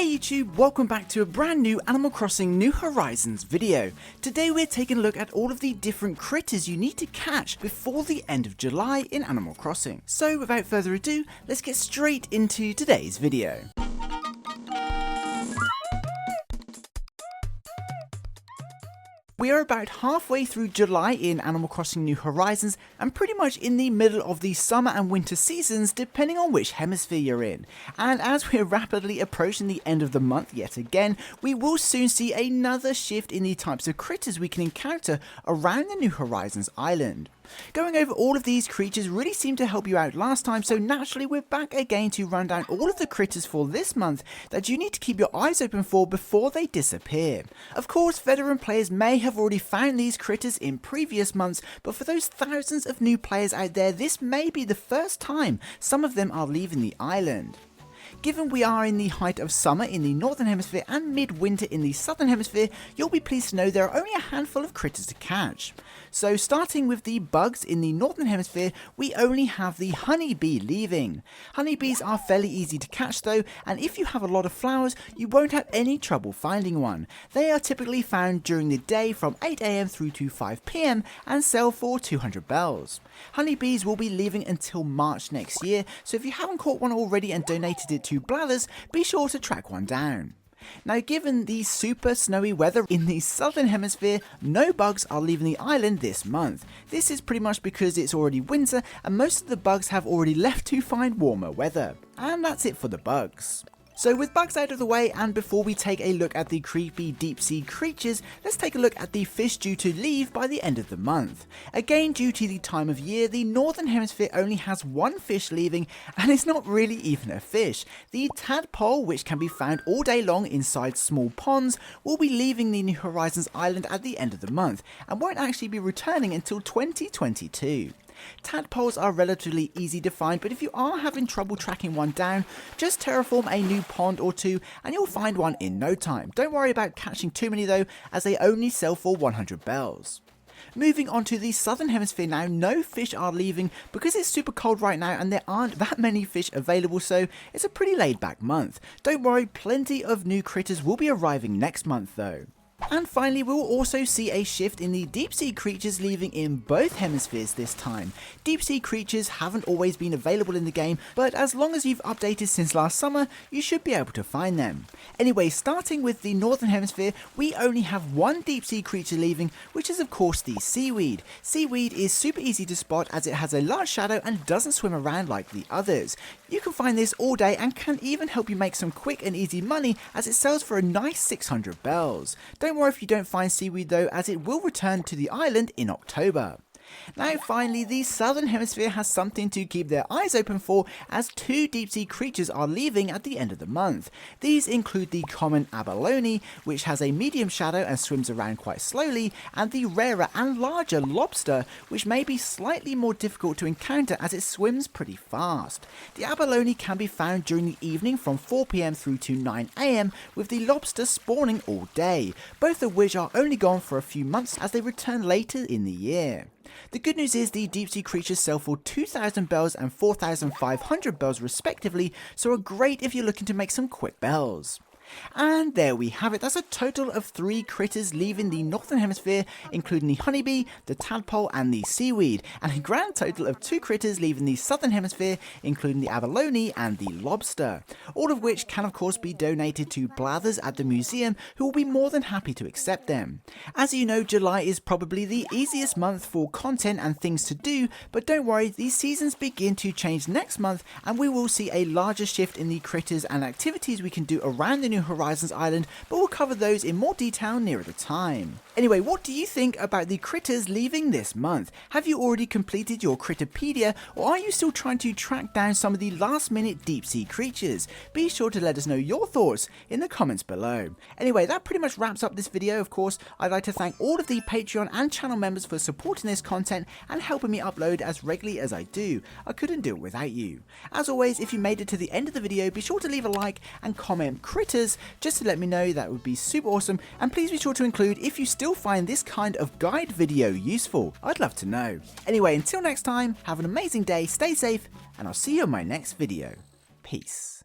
Hey YouTube, welcome back to a brand new Animal Crossing New Horizons video. Today we're taking a look at all of the different critters you need to catch before the end of July in Animal Crossing. So without further ado, let's get straight into today's video. We are about halfway through July in Animal Crossing New Horizons and pretty much in the middle of the summer and winter seasons depending on which hemisphere you're in. And as we're rapidly approaching the end of the month yet again, we will soon see another shift in the types of critters we can encounter around the New Horizons island. Going over all of these creatures really seemed to help you out last time, so naturally we're back again to run down all of the critters for this month that you need to keep your eyes open for before they disappear. Of course, veteran players may have already found these critters in previous months, but for those thousands of new players out there, this may be the first time some of them are leaving the island. Given we are in the height of summer in the northern hemisphere and midwinter in the southern hemisphere, you'll be pleased to know there are only a handful of critters to catch. So starting with the bugs in the northern hemisphere, we only have the honeybee leaving. Honeybees are fairly easy to catch though, and if you have a lot of flowers, you won't have any trouble finding one. They are typically found during the day from 8 AM through to 5 PM and sell for 200 bells. Honeybees will be leaving until March next year, so if you haven't caught one already and donated it to Blathers, be sure to track one down. Now, given the super snowy weather in the southern hemisphere, no bugs are leaving the island this month. This is pretty much because it's already winter and most of the bugs have already left to find warmer weather. And that's it for the bugs. So with bugs out of the way, and before we take a look at the creepy deep sea creatures, let's take a look at the fish due to leave by the end of the month. Again, due to the time of year, the northern hemisphere only has one fish leaving, and it's not really even a fish. The tadpole, which can be found all day long inside small ponds, will be leaving the New Horizons island at the end of the month, and won't actually be returning until 2022. Tadpoles are relatively easy to find, but if you are having trouble tracking one down, just terraform a new pond or two and you'll find one in no time. Don't worry about catching too many though, as they only sell for 100 bells. Moving on to the southern hemisphere now, no fish are leaving because it's super cold right now and there aren't that many fish available, so it's a pretty laid back month. Don't worry, plenty of new critters will be arriving next month though. And finally, we will also see a shift in the deep sea creatures leaving in both hemispheres this time. Deep sea creatures haven't always been available in the game, but as long as you've updated since last summer, you should be able to find them. Anyway, starting with the northern hemisphere, we only have one deep sea creature leaving, which is of course the seaweed. Seaweed is super easy to spot as it has a large shadow and doesn't swim around like the others. You can find this all day and can even help you make some quick and easy money as it sells for a nice 600 bells. Don't worry if you don't find seaweed though, as it will return to the island in October. Now finally, the southern hemisphere has something to keep their eyes open for, as two deep sea creatures are leaving at the end of the month. These include the common abalone, which has a medium shadow and swims around quite slowly, and the rarer and larger lobster, which may be slightly more difficult to encounter as it swims pretty fast. The abalone can be found during the evening from 4 PM through to 9 AM, with the lobster spawning all day, both of which are only gone for a few months as they return later in the year. The good news is the deep sea creatures sell for 2,000 bells and 4,500 bells respectively, so are great if you're looking to make some quick bells. And there we have it. That's a total of 3 critters leaving the northern hemisphere, including the honeybee, the tadpole and the seaweed, and a grand total of 2 critters leaving the southern hemisphere, including the abalone and the lobster, all of which can of course be donated to Blathers at the museum, who will be more than happy to accept them. As you know, July is probably the easiest month for content and things to do, but don't worry, these seasons begin to change next month and we will see a larger shift in the critters and activities we can do around the New Horizons island, but we'll cover those in more detail nearer the time. Anyway, what do you think about the critters leaving this month? Have you already completed your Critterpedia, or are you still trying to track down some of the last minute deep sea creatures? Be sure to let us know your thoughts in the comments below. Anyway, that pretty much wraps up this video. Of course, I'd like to thank all of the Patreon and channel members for supporting this content and helping me upload as regularly as I do. I couldn't do it without you. As always, if you made it to the end of the video, be sure to leave a like and comment critters just to let me know. That would be super awesome, and please be sure to include if you still find this kind of guide video useful. I'd love to know. Anyway, until next time, have an amazing day, stay safe, and I'll see you in my next video. Peace.